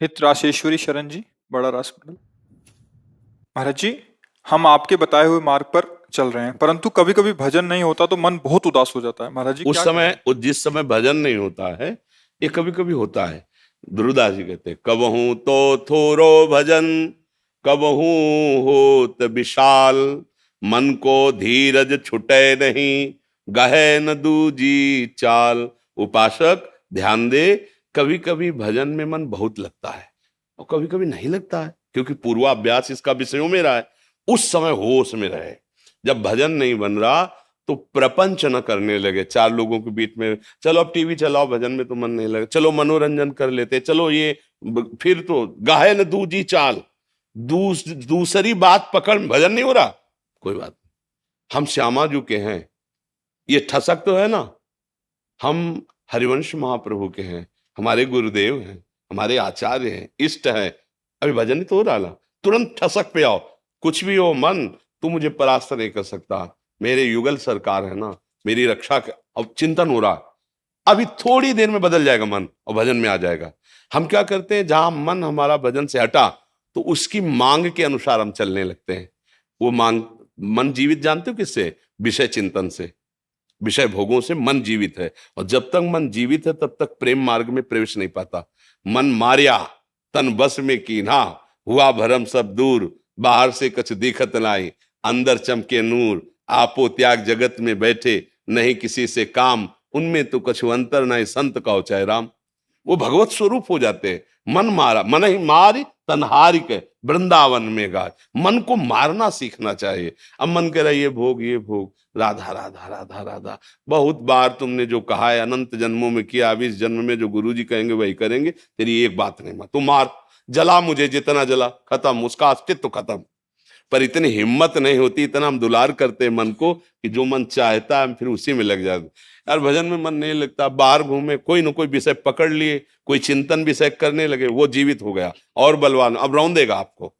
मित्र राशेश्वरी शरण जी, बड़ा रासमंडल। महाराज जी, हम आपके बताए हुए मार्ग पर चल रहे हैं, परंतु कभी कभी भजन नहीं होता तो मन बहुत उदास हो जाता है। महाराज जी उस क्या करें? समय जिस समय भजन नहीं होता है, ये कभी कभी होता है। दुर्दास जी कहते हैं, कबहू तो थोरो भजन, कबहू होत विशाल, मन को धीरज छुटे नहीं, गहे न दूजी चाल। उपासक ध्यान दे, कभी कभी भजन में मन बहुत लगता है और कभी कभी नहीं लगता है, क्योंकि पूर्वाभ्यास इसका विषयों में रहा है। उस समय होश में रहे। जब भजन नहीं बन रहा तो प्रपंच न करने लगे चार लोगों के बीच में, चलो अब टीवी चलाओ, भजन में तो मन नहीं लगे, चलो मनोरंजन कर लेते, चलो ये फिर तो गाहे न दूजी चाल, दूसरी बात पकड़, भजन नहीं हो रहा, कोई बात नहीं। हम श्यामा जी के हैं, ये ठसक तो है ना। हम हरिवंश महाप्रभु के हैं, हमारे गुरुदेव हैं, हमारे आचार्य हैं, इष्ट हैं। अभी भजन ही तो हो रहा, तुरंत ठसक पे आओ। कुछ भी हो मन, तू मुझे परास्त नहीं कर सकता, मेरे युगल सरकार है ना, मेरी रक्षा अब चिंतन हो रहा। अभी थोड़ी देर में बदल जाएगा मन और भजन में आ जाएगा। हम क्या करते हैं, जहां मन हमारा भजन से हटा तो उसकी मांग के अनुसार हम चलने लगते हैं। वो मांग, मन जीवित जानते हो किससे? विषय चिंतन से, विषय भोगों से मन जीवित है। और जब तक मन जीवित है तब तक प्रेम मार्ग में प्रवेश नहीं पाता। मन मारिया तन बस में कीन्हा, हुआ भरम सब दूर, बाहर से कछ दिखत लाई, अंदर चमके नूर, आपो त्याग जगत में बैठे, नहीं किसी से काम, उनमें तो कछु अंतर नहीं, संत कहो चाहे राम। वो भगवत स्वरूप हो जाते हैं। मन मारा, मन ही मारी तनहारी के, वृंदावन में गाय। मन को मारना सीखना चाहिए। अब मन कह रहा है ये भोग ये भोग, राधा राधा राधा राधा। बहुत बार तुमने जो कहा है, अनंत जन्मों में किया, अब इस जन्म में जो गुरुजी कहेंगे वही करेंगे, तेरी एक बात नहीं मान, तू मार, जला मुझे जितना जला, खत्म, उसका अस्तित्व खत्म। पर इतनी हिम्मत नहीं होती, इतना हम दुलार करते हैं मन को कि जो मन चाहता है हम फिर उसी में लग जाते। यार भजन में मन नहीं लगता, बाहर घूमे, कोई ना कोई विषय पकड़ लिए, कोई चिंतन विषय करने लगे, वो जीवित हो गया और बलवान, अब रौंदेगा आपको।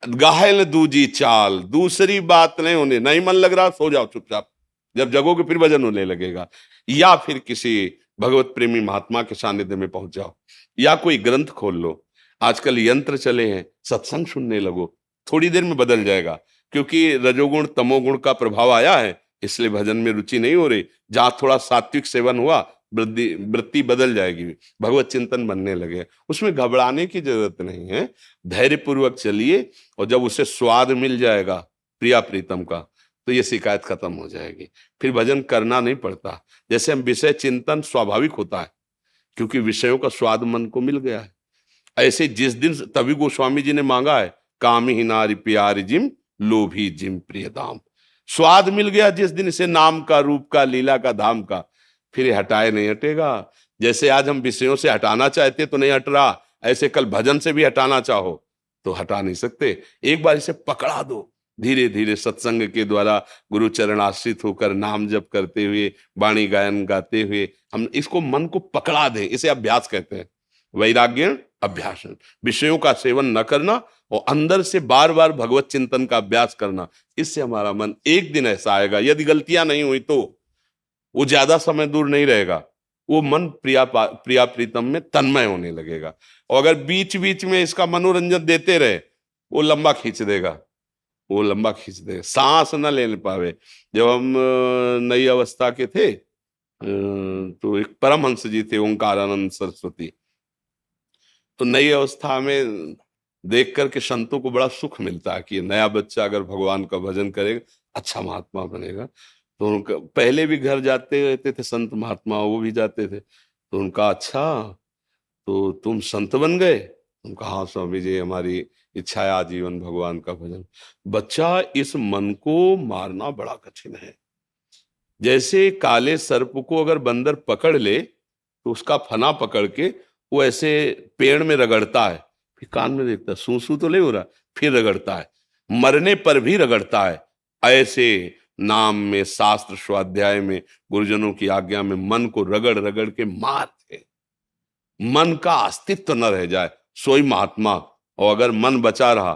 गाहल दूजी चाल, दूसरी बात नहीं होने, नहीं मन लग रहा, सो जाओ चुपचाप, जब जगोगे फिर भजन होने लगेगा। या फिर किसी भगवत प्रेमी महात्मा के सानिध्य में पहुंच जाओ, या कोई ग्रंथ खोल लो। आजकल यंत्र चले हैं, सत्संग सुनने लगो, थोड़ी देर में बदल जाएगा। क्योंकि रजोगुण तमोगुण का प्रभाव आया है, इसलिए भजन में रुचि नहीं हो रही। जहां थोड़ा सात्विक सेवन हुआ, वृद्धि वृत्ति बदल जाएगी, भगवत चिंतन बनने लगे। उसमें घबराने की जरूरत नहीं है, धैर्य पूर्वक चलिए, और जब उसे स्वाद मिल जाएगा प्रिया प्रीतम का, तो ये शिकायत खत्म हो जाएगी। फिर भजन करना नहीं पड़ता। जैसे हम विषय चिंतन स्वाभाविक होता है, क्योंकि विषयों का स्वाद मन को मिल गया है। ऐसे जिस दिन, तभी गोस्वामी जी ने मांगा है, काम ही नारी प्यारी जिम, लोभी जिम प्रिय दाम। स्वाद मिल गया जिस दिन इसे, नाम का, रूप का, लीला का, धाम का, फिर ये हटाए नहीं हटेगा। जैसे आज हम विषयों से हटाना चाहते तो नहीं हट रहा, ऐसे कल भजन से भी हटाना चाहो तो हटा नहीं सकते। एक बार इसे पकड़ा दो, धीरे धीरे सत्संग के द्वारा गुरु चरण आश्रित होकर नाम जप करते हुए, वाणी गायन गाते हुए हम इसको, मन को पकड़ा दें। इसे अभ्यास कहते हैं, वैराग्य अभ्यास। विषयों का सेवन न करना और अंदर से बार बार भगवत चिंतन का अभ्यास करना, इससे हमारा मन एक दिन ऐसा आएगा, यदि गलतियां नहीं हुई तो वो ज्यादा समय दूर नहीं रहेगा, वो मन प्रिया प्रीतम में तन्मय होने लगेगा। और अगर बीच बीच में इसका मनोरंजन देते रहे, वो लंबा खींच देगा, वो लंबा खींच देगा, सांस न ले पावे। जब हम नई अवस्था के थे, तो एक परमहंस जी थे, ओंकारानंद सरस्वती। तो नई अवस्था में देख करके संतों को बड़ा सुख मिलता है कि ये नया बच्चा अगर भगवान का भजन करेगा, अच्छा महात्मा बनेगा। तो उनका पहले भी घर जाते रहते थे संत महात्मा, वो भी जाते थे। तो उनका, अच्छा तो तुम संत बन गए? उनका, हाँ स्वामी जी, हमारी इच्छा है आजीवन भगवान का भजन। बच्चा, इस मन को मारना बड़ा कठिन है। जैसे काले सर्प को अगर बंदर पकड़ ले तो उसका फना पकड़ के वो ऐसे पेड़ में रगड़ता है, फिर कान में देखता है, सू सू तो नहीं हो रहा, फिर रगड़ता है, मरने पर भी रगड़ता है। ऐसे नाम में, शास्त्र स्वाध्याय में, गुरुजनों की आज्ञा में मन को रगड़ रगड़ के मारते, मन का अस्तित्व न रह जाए, सोई महात्मा। और अगर मन बचा रहा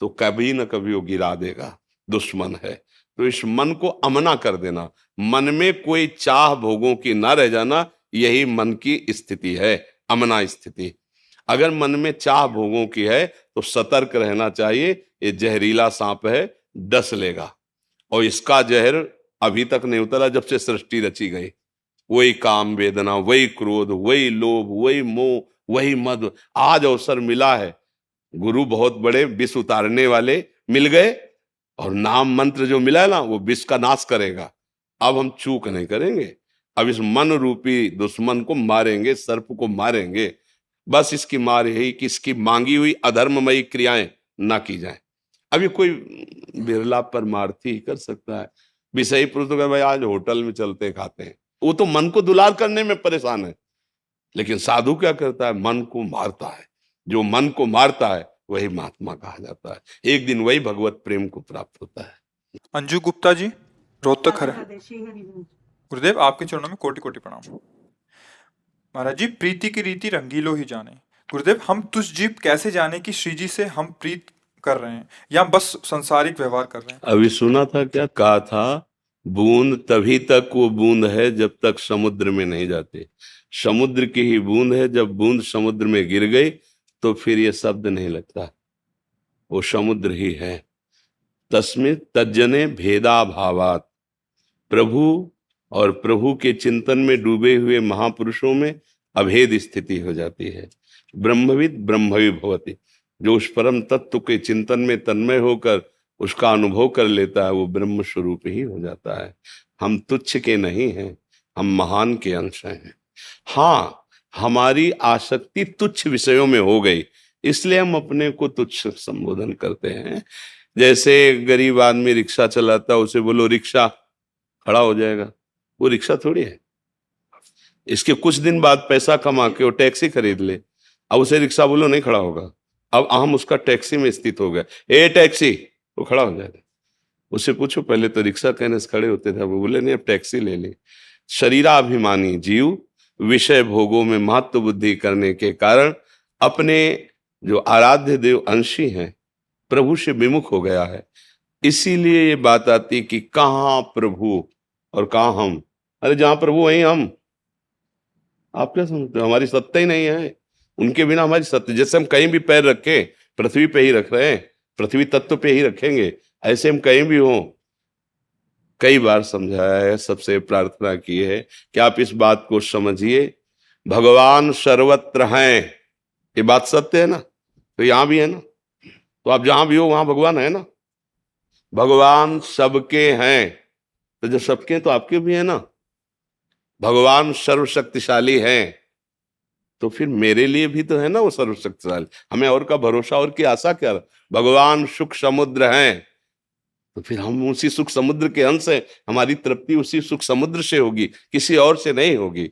तो कभी न कभी वो गिरा देगा, दुश्मन है। तो इस मन को अमना कर देना, मन में कोई चाह भोगों की ना रह जाना, यही मन की स्थिति है, अमना स्थिति। अगर मन में चाह भोगों की है तो सतर्क रहना चाहिए, ये जहरीला सांप है, डस लेगा। और इसका जहर अभी तक नहीं उतरा जब से सृष्टि रची गई। वही काम वेदना, वही क्रोध, वही लोभ, वही मोह, वही मद। आज अवसर मिला है, गुरु बहुत बड़े विष उतारने वाले मिल गए, और नाम मंत्र जो मिला है ना, वो विष का नाश करेगा। अब हम चूक नहीं करेंगे, अब इस मन रूपी दुश्मन को मारेंगे, सर्प को मारेंगे। बस इसकी मार यही कि इसकी मांगी हुई अधर्ममयी क्रियाएं ना की जाए। अभी कोई बिरला परमार्थी ही कर सकता है। विषयी पुरुष तो भाई आज होटल में चलते खाते हैं, वो तो मन को दुलार करने में परेशान है। लेकिन साधु क्या करता है? मन को मारता है। जो मन को मारता है वही महात्मा कहा जाता है। एक दिन वही भगवत प्रेम को प्राप्त होता है। अंजू गुप्ता जी, रोहतक हर गुरुदेव, आपके चरणों में कोटि कोटि प्रणाम। महाराज जी, प्रीति की रीति रंगीलो ही जाने। गुरुदेव, हम तुझ जीव कैसे जाने कि श्री जी से हम प्रीत कर रहे हैं या बस संसारिक व्यवहार कर रहे हैं? अभी सुना था, क्या कहा था? बूंद तभी तक वो बूंद है जब तक समुद्र में नहीं जाते। समुद्र की ही बूंद है, जब बूंद समुद्र में गिर गई तो फिर ये शब्द नहीं लगता, वो समुद्र ही है। तस्मिन् तज्जने भेदा भावात। प्रभु और प्रभु के चिंतन में डूबे हुए महापुरुषों में अभेद स्थिति हो जाती है। ब्रह्मविद ब्रह्मवि भवति। जो उस परम तत्व के चिंतन में तन्मय होकर उसका अनुभव कर लेता है, वो ब्रह्म स्वरूप ही हो जाता है। हम तुच्छ के नहीं हैं, हम महान के अंश हैं। हाँ, हमारी आसक्ति तुच्छ विषयों में हो गई, इसलिए हम अपने को तुच्छ संबोधन करते हैं। जैसे गरीब आदमी रिक्शा चलाता, उसे बोलो रिक्शा, खड़ा हो जाएगा। वो रिक्शा थोड़ी है। इसके कुछ दिन बाद पैसा कमा के वो टैक्सी खरीद ले, अब उसे रिक्शा बोलो, नहीं खड़ा होगा। अब हम उसका टैक्सी में स्थित हो गए, ए टैक्सी, वो खड़ा हो जाएगा। उससे पूछो, पहले तो रिक्शा कहने से खड़े होते थे, वो बोले नहीं, अब टैक्सी ले ली। शरीराभिमानी जीव विषय भोगों में महत्व बुद्धि करने के कारण अपने जो आराध्य देव अंशी हैं प्रभु से विमुख हो गया है। इसीलिए ये बात आती कि कहाँ प्रभु और कहाँ हम। अरे जहां प्रभु वहीं हम। आप क्या समझते हो? हमारी सत्ता ही नहीं है, उनके बिना हमारी सत्ता। जैसे हम कहीं भी पैर रखे पृथ्वी पे ही रख रहे हैं, पृथ्वी तत्व पे ही रखेंगे, ऐसे हम कहीं भी हों। कई बार समझाया है, सबसे प्रार्थना की है कि आप इस बात को समझिए, भगवान सर्वत्र हैं। ये बात सत्य है ना? तो यहां भी है ना, तो आप जहां भी हो वहां भगवान है ना। भगवान सबके हैं, तो जो सबके हैं तो आपके भी है ना। भगवान सर्वशक्तिशाली हैं, तो फिर मेरे लिए भी तो है ना वो सर्वशक्तिशाली। हमें और का भरोसा और की आशा क्या? भगवान सुख समुद्र हैं, तो फिर हम उसी सुख समुद्र के अंश हैं। हमारी तृप्ति उसी सुख समुद्र से होगी, किसी और से नहीं होगी।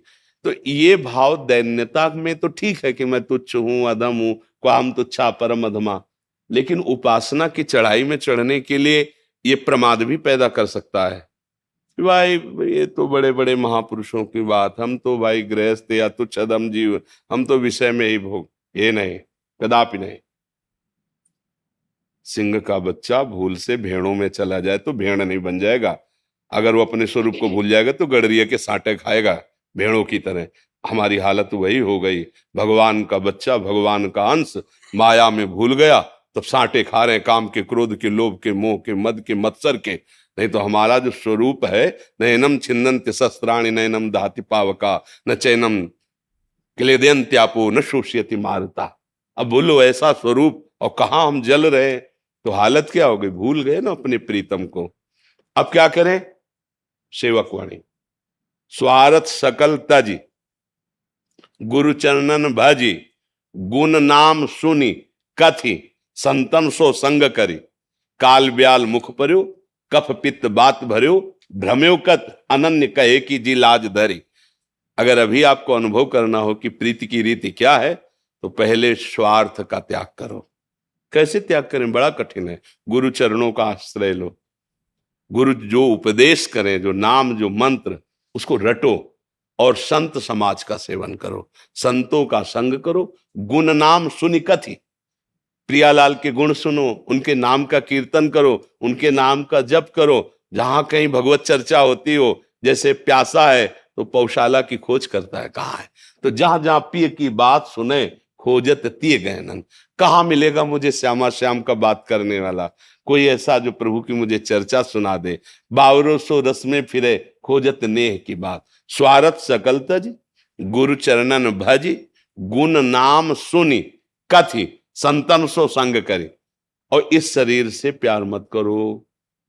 तो ये भाव दैन्यता में तो ठीक है कि मैं तुच्छ हूं, अधम हूं, क्वाम तुच्छा परम अधमा। लेकिन उपासना की चढ़ाई में चढ़ने के लिए ये प्रमाद भी पैदा कर सकता है। भाई ये तो बड़े बड़े महापुरुषों की बात, हम तो भाई गृहस्थ या तुच्छ अधम जीव, हम तो विषय में ही भोग। ये नहीं, कदापि नहीं। सिंह का बच्चा भूल से भेड़ों में चला जाए तो भेड़ नहीं बन जाएगा। अगर वो अपने स्वरूप को भूल जाएगा तो गडरिये के साँटे खाएगा भेड़ों की तरह। हमारी हालत वही हो गई। भगवान का बच्चा, भगवान का अंश माया में भूल गया, तब साँटे खा रहे हैं काम के, क्रोध के, लोभ के, मोह के, मद के, मत्सर के। नहीं तो हमारा जो स्वरूप है, नैनम छिन्नन्ति शस्त्राणि नैनम दहति पावका न चैनम क्लेदयन्त्यापो न शोष्यति मारुता। अब बोलो ऐसा स्वरूप, और कहाँ हम जल रहे, तो हालत क्या हो गई? भूल गए ना अपने प्रीतम को। अब क्या करें? सेवक वाणी, स्वार्थ सकल तजी, गुरु चरणन भाजी, गुण नाम सुनी कथी, संतन सो संग करी, काल ब्याल मुख पर्यो, कफ पित्त बात भर्यो, भ्रम्यो कत अनन्य कहे की जी लाज धरी। अगर अभी आपको अनुभव करना हो कि प्रीति की रीति क्या है, तो पहले स्वार्थ का त्याग करो। कैसे त्याग करें? बड़ा कठिन है। गुरु चरणों का आश्रय लो, गुरु जो उपदेश करें, जो नाम, जो मंत्र, उसको रटो, और संत समाज का सेवन करो, संतों का संग करो। गुण नाम सुनि कथि, प्रियालाल के गुण सुनो, उनके नाम का कीर्तन करो, उनके नाम का जप करो। जहां कहीं भगवत चर्चा होती हो, जैसे प्यासा है तो पौशाला की खोज करता है, कहाँ है। तो जहां जहां प्रिय की बात सुने, खोजत तिय गहनन। कहाँ मिलेगा मुझे श्यामा श्याम का बात करने वाला, कोई ऐसा जो प्रभु की मुझे चर्चा सुना दे। बावरो सो रस में फिरे खोजत नेह की बात, स्वारथ सकल तज गुरु चरणन भज, गुण नाम सुनी कथि संतन सो संग करी। और इस शरीर से प्यार मत करो,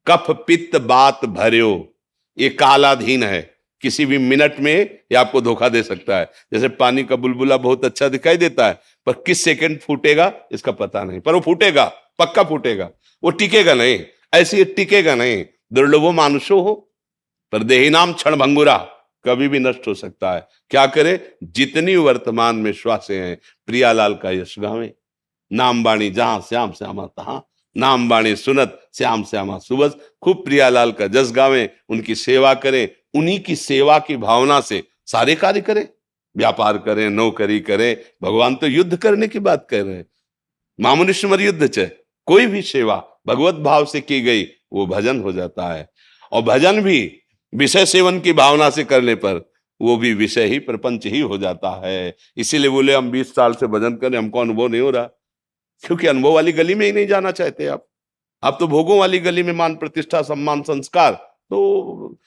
कफ पित्त बात भर्यो, ये कालाधीन है, किसी भी मिनट में ये आपको धोखा दे सकता है। जैसे पानी का बुलबुला बहुत अच्छा दिखाई देता है, पर किस सेकंड फूटेगा इसका पता नहीं, पर वो फूटेगा, पक्का फूटेगा, वो टिकेगा नहीं, ऐसे ये टिकेगा नहीं। दुर्लभो मानुषो हो पर देही नाम क्षण भंगुरा, कभी भी नष्ट हो सकता है। क्या करे, जितनी वर्तमान में श्वासें हैं प्रियालाल का यश गावें। नाम बाणी जहां श्याम श्यामा तहां, नाम बाणी सुनत श्याम श्यामा सुबस। खूब प्रियालाल का जस गावें, उनकी सेवा करें, उन्हीं की सेवा की भावना से सारे कार्य करें, व्यापार करें, नौकरी करें। भगवान तो युद्ध करने की बात कर रहे हैं, मामुनिश्वर युद्ध च कोई भी सेवा भगवत भाव से की गई वो भजन हो जाता है। और भजन भी विषय सेवन की भावना से करने पर वो भी विषय ही प्रपंच ही हो जाता है। इसीलिए बोले हम 20 साल से भजन करें, हमको अनुभव नहीं हो रहा, क्योंकि अनुभव वाली गली में ही नहीं जाना चाहते आप तो भोगों वाली गली में मान प्रतिष्ठा सम्मान संस्कार तो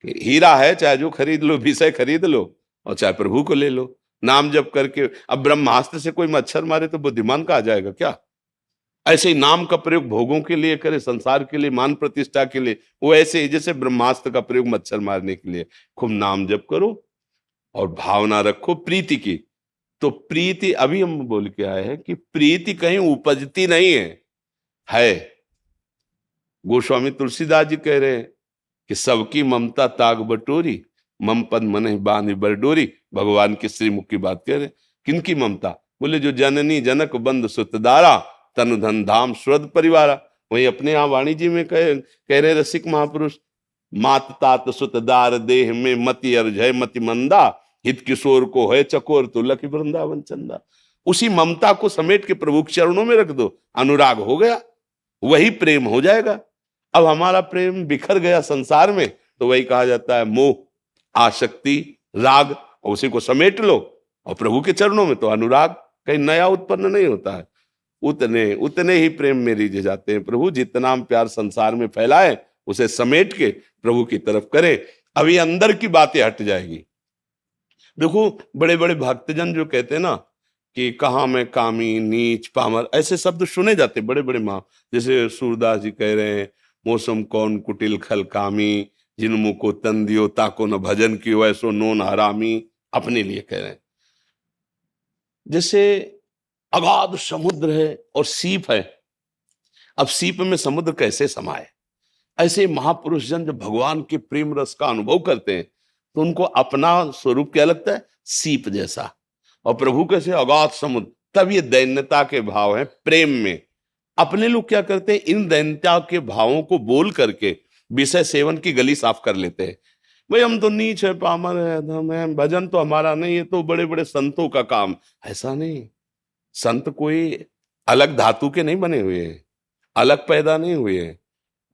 हीरा है, चाहे जो खरीद लो, विषय खरीद लो और चाहे प्रभु को ले लो। नाम जप करके अब ब्रह्मास्त्र से कोई मच्छर मारे तो बुद्धिमान का आ जाएगा क्या? ऐसे ही नाम का प्रयोग भोगों के लिए करे, संसार के लिए, मान प्रतिष्ठा के लिए, वो ऐसे ही जैसे ब्रह्मास्त्र का प्रयोग मच्छर मारने के लिए। खूब नाम जप करो और भावना रखो प्रीति की। तो प्रीति अभी हम बोल के आए हैं कि प्रीति कहीं उपजती नहीं है। गोस्वामी तुलसीदास जी कह रहे हैं कि सबकी ममता ताग बटोरी, मम पद मन बांध बरडोरी। भगवान के श्रीमुख की बात कह रहे हैं। किनकी ममता? बोले जो जननी जनक बंद सुतदारा, तनु धन धाम स्वर्ग परिवारा। वही अपने यहाँ वाणी जी में कह रहे रसिक महापुरुष, मात तात सुतदार देह में मति अर्जय मति मंदा, हित किशोर को है चकोर तो लखी वृंदावन चंदा। उसी ममता को समेट के प्रभु के चरणों में रख दो, अनुराग हो गया, वही प्रेम हो जाएगा। अब हमारा प्रेम बिखर गया संसार में तो वही कहा जाता है मोह, आसक्ति, राग, और उसी को समेट लो। और प्रभु के चरणों में तो अनुराग कहीं नया उत्पन्न नहीं होता है। उतने उतने ही प्रेम में रीझे जाते हैं प्रभु। जितना हम प्यार संसार में फैलाए उसे समेट के प्रभु की तरफ करें, अभी अंदर की बातें हट जाएगी। देखो बड़े बड़े भक्तजन जो कहते हैं ना कि कहाँ मैं कामी नीच पामर, ऐसे शब्द सुने जाते बड़े बड़े माँ। जैसे सूरदास जी कह रहे हैं, मौसम कौन कुटिल खल कामी, जिन मुँह को तन दियो ताको न भजन कियो, ऐसो नोन हरामी। अपने लिए कह रहे हैं। जैसे अगाध समुद्र है और सीप है, अब सीप में समुद्र कैसे समाये? ऐसे महापुरुष जन जब भगवान के प्रेम रस का अनुभव करते हैं तो उनको अपना स्वरूप क्या लगता है? सीप जैसा। और प्रभु कैसे? अगाध समुद्र। तब ये दैन्यता के भाव हैं प्रेम में। अपने लोग क्या करते हैं? इन दैन्यता के भावों को बोल करके विषय सेवन की गली साफ कर लेते हैं। भाई हम तो नीच है, पामर है, अधम है, भजन तो हमारा नहीं है, तो बड़े बड़े संतों का काम। ऐसा नहीं, संत कोई अलग धातु के नहीं बने हुए हैं, अलग पैदा नहीं हुए हैं।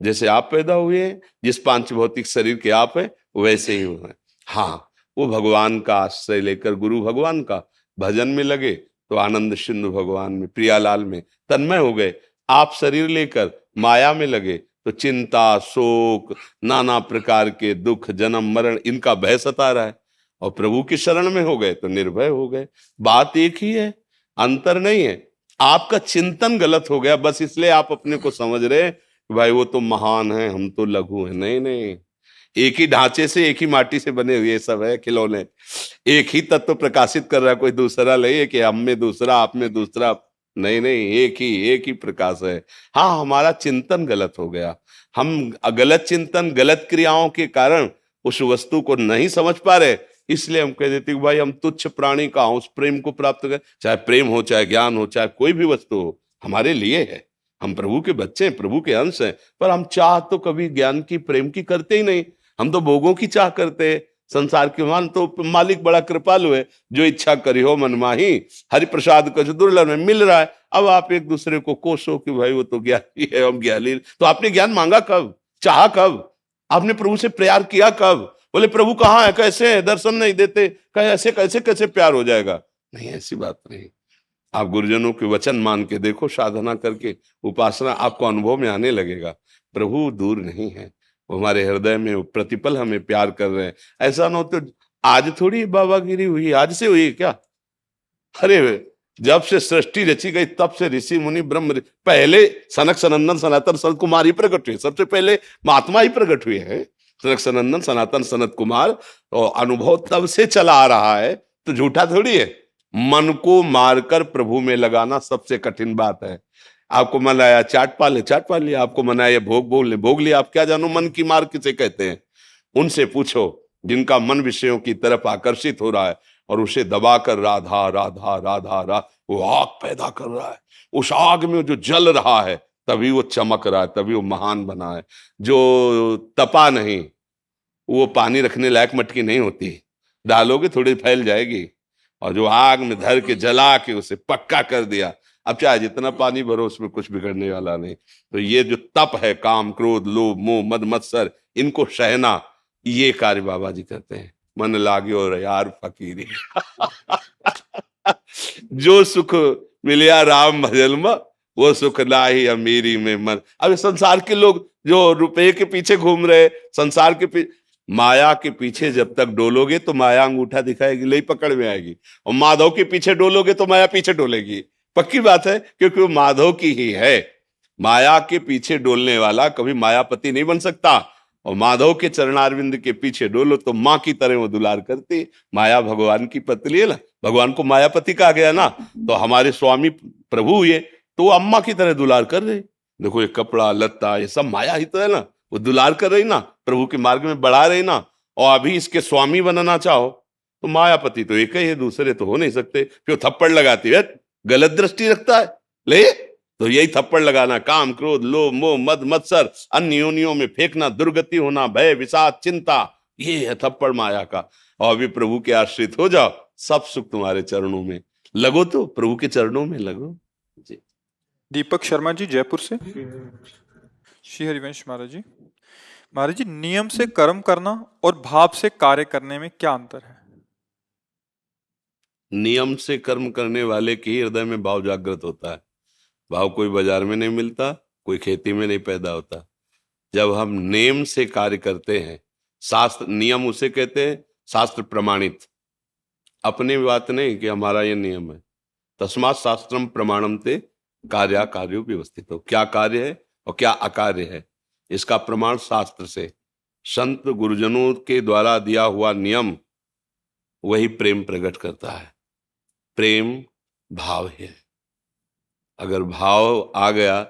जैसे आप पैदा हुए हैं, जिस पांच भौतिक शरीर के आप है वैसे ही हुए हैं। हाँ, वो भगवान का आश्रय लेकर गुरु भगवान का भजन में लगे तो आनंद सिंधु भगवान में, प्रियालाल में तन्मय हो गए। आप शरीर लेकर माया में लगे तो चिंता, शोक, नाना प्रकार के दुख, जन्म मरण, इनका भय सता रहा है। और प्रभु की शरण में हो गए तो निर्भय हो गए। बात एक ही है, अंतर नहीं है। आपका चिंतन गलत हो गया, बस इसलिए आप अपने को समझ रहे भाई वो तो महान है, हम तो लघु हैं। नहीं नहीं, एक ही ढांचे से, एक ही माटी से बने हुए सब है खिलौने। एक ही तत्व प्रकाशित कर रहा है, कोई दूसरा नहीं है कि हम में दूसरा आप में दूसरा। नहीं नहीं, एक ही प्रकाश है। हाँ, हमारा चिंतन गलत हो गया। हम गलत चिंतन, गलत क्रियाओं के कारण उस वस्तु को नहीं समझ पा रहे, इसलिए हम कह देते कि भाई हम तुच्छ प्राणी का उस प्रेम को प्राप्त करें। चाहे प्रेम हो, चाहे ज्ञान हो, चाहे कोई भी वस्तु हो, हमारे लिए है। हम प्रभु के बच्चे हैं, प्रभु के अंश हैं। पर हम चाह तो कभी ज्ञान की, प्रेम की करते ही नहीं। हम तो भोगों की चाह करते हैं, संसार के। मान तो मालिक बड़ा कृपालु है, जो इच्छा करी हो मन माही, हरि प्रसाद कुछ दुर्लभ में मिल रहा है। अब आप एक दूसरे को कोसो कि भाई वो तो ज्ञानी है, हम ज्ञानी। तो आपने ज्ञान मांगा कब? चाहा कब? आपने प्रभु से प्यार किया कब? बोले प्रभु कहाँ है, कैसे है, दर्शन नहीं देते, कहे ऐसे कैसे कैसे प्यार हो जाएगा? नहीं, ऐसी बात नहीं। आप गुरुजनों के वचन मान के देखो, साधना करके उपासना, आपको अनुभव में आने लगेगा। प्रभु दूर नहीं है, वो हमारे हृदय में, वो प्रतिपल हमें प्यार कर रहे हैं। ऐसा ना हो तो आज थोड़ी बाबागिरी हुई, आज से हुई है क्या? अरे जब से सृष्टि रची गई तब से ऋषि मुनि ब्रह्म, पहले सनक सनंदन सनातन सनत कुमार ही प्रकट हुए, सबसे पहले महात्मा ही प्रकट हुए हैं। सनक सनंदन सनातन सनत कुमार, और अनुभव तब से चला आ रहा है, तो झूठा थोड़ी है। मन को मारकर प्रभु में लगाना सबसे कठिन बात है। आपको मनाया चाट पा ले, चाट पा लिया, आपको मनाया भोग भोग ले, भोग लिया। आप क्या जानो मन की मार किसे कहते हैं? उनसे पूछो जिनका मन विषयों की तरफ आकर्षित हो रहा है और उसे दबाकर राधा राधा राधा राधा, वो आग पैदा कर रहा है। उस आग में जो जल रहा है तभी वो चमक रहा है, तभी वो महान बना है। जो तपा नहीं, वो पानी रखने लायक मटकी नहीं होती, डालोगे थोड़ी फैल जाएगी। और जो आग में धर के जला के उसे पक्का कर दिया, अब चाहे जितना पानी भरो उसमें कुछ बिगड़ने वाला नहीं। तो ये जो तप है, काम क्रोध लोभ मोह मद मत्सर, इनको सहना, ये कार्य बाबा जी करते हैं। मन लागे और यार फकीरी जो सुख मिलिया राम भजन में, वो सुख नाही अमीरी में मन। अब संसार के लोग जो रुपए के पीछे घूम रहे, संसार के पीछे, माया के पीछे जब तक डोलोगे तो माया अंगूठा दिखाएगी, ले पकड़ में आएगी। और माधव के पीछे डोलोगे तो माया पीछे डोलेगी, पक्की बात है, क्योंकि वो माधव की ही है। माया के पीछे डोलने वाला कभी मायापति नहीं बन सकता। और माधव के चरणारविंद के पीछे डोलो तो माँ की तरह वो दुलार करती। माया भगवान की पत्नी है ना, भगवान को मायापति कहा गया ना, तो हमारे स्वामी प्रभु ये तो वो अम्मा की तरह दुलार कर रहे। देखो ये कपड़ा लत्ता ये सब माया ही तो है ना, वो दुलार कर रही ना, प्रभु के मार्ग में बढ़ा रही ना। और अभी इसके स्वामी बनना चाहो तो मायापति तो एक ही है, दूसरे तो हो नहीं सकते। फिर थप्पड़ लगाती है, गलत दृष्टि रखता है, ले तो यही थप्पड़ लगाना, काम क्रोध लोभ मोह मद मत्सर अन्य योनियों में फेंकना, दुर्गति होना, भय विषाद चिंता, ये है थप्पड़ माया का। और अभी प्रभु के आश्रित हो जाओ, सब सुख तुम्हारे चरणों में। लगो तो प्रभु के चरणों में लगो जी। दीपक शर्मा जी जयपुर से। श्री हरिवंश महाराज जी। महाराज जी, नियम से कर्म करना और भाव से कार्य करने में क्या अंतर है? नियम से कर्म करने वाले के ही हृदय में भाव जागृत होता है। भाव कोई बाजार में नहीं मिलता, कोई खेती में नहीं पैदा होता। जब हम नेम से कार्य करते हैं, शास्त्र नियम उसे कहते हैं, शास्त्र प्रमाणित, अपनी बात नहीं कि हमारा ये नियम है। तस्मात् शास्त्रम प्रमाणम ते कार्या कार्यो व्यवस्थित हो, क्या कार्य है और क्या अकार्य है, इसका प्रमाण शास्त्र से, संत गुरुजनों के द्वारा दिया हुआ नियम वही प्रेम प्रकट करता है। प्रेम भाव है, अगर भाव आ गया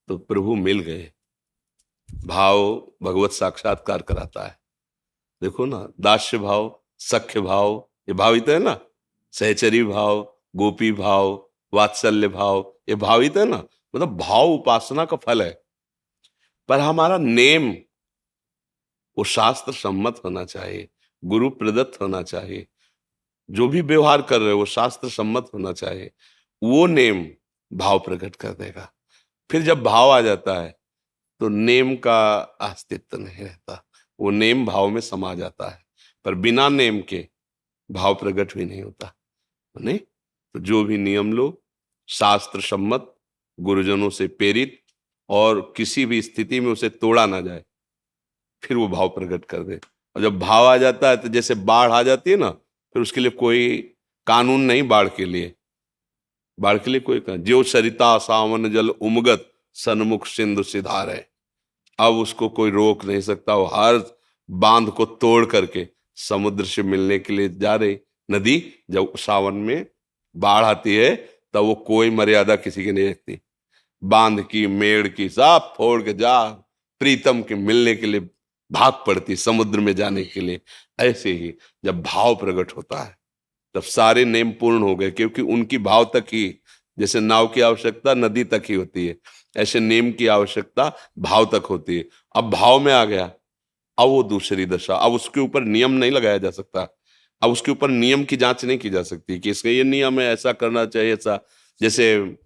तो प्रभु मिल गए। भाव भगवत साक्षात्कार कराता है। देखो ना, दास्य भाव, सख्य भाव, ये भावित है ना, सहचरी भाव, गोपी भाव, वात्सल्य भाव, ये भावित है ना। मतलब भाव उपासना का फल है, पर हमारा नेम वो शास्त्र सम्मत होना चाहिए, गुरु प्रदत्त होना चाहिए। जो भी व्यवहार कर रहे हो वो शास्त्र सम्मत होना चाहिए, वो नेम भाव प्रकट कर देगा। फिर जब भाव आ जाता है तो नेम का अस्तित्व नहीं रहता, वो नेम भाव में समा जाता है। पर बिना नेम के भाव प्रकट भी नहीं होता, नहीं। तो जो भी नियम लो शास्त्र सम्मत, गुरुजनों से प्रेरित, और किसी भी स्थिति में उसे तोड़ा ना जाए, फिर वो भाव प्रकट कर दे। और जब भाव आ जाता है तो जैसे बाढ़ आ जाती है ना, फिर उसके लिए कोई कानून नहीं, बाढ़ के लिए कोई जो सरिता सावन जल उमगत सन्मुख सिंधु सिधार है। अब उसको कोई रोक नहीं सकता, वो हर बांध को तोड़ करके समुद्र से मिलने के लिए जा रही। नदी जब सावन में बाढ़ आती है तब वो कोई मर्यादा किसी की नहीं रखती, बांध की मेड़ की सब फोड़ के जा प्रीतम के मिलने के लिए भाग पड़ती समुद्र में जाने के लिए। ऐसे ही जब भाव प्रकट होता है तब सारे नेम पूर्ण हो गए, क्योंकि उनकी भाव तक ही, जैसे नाव की आवश्यकता नदी तक ही होती है, ऐसे नेम की आवश्यकता भाव तक होती है। अब भाव में आ गया, अब वो दूसरी दशा, अब उसके ऊपर नियम नहीं लगाया जा सकता, अब उसके ऊपर नियम की जांच नहीं की जा सकती कि इसका ये नियम है, ऐसा करना चाहिए ऐसा। जैसे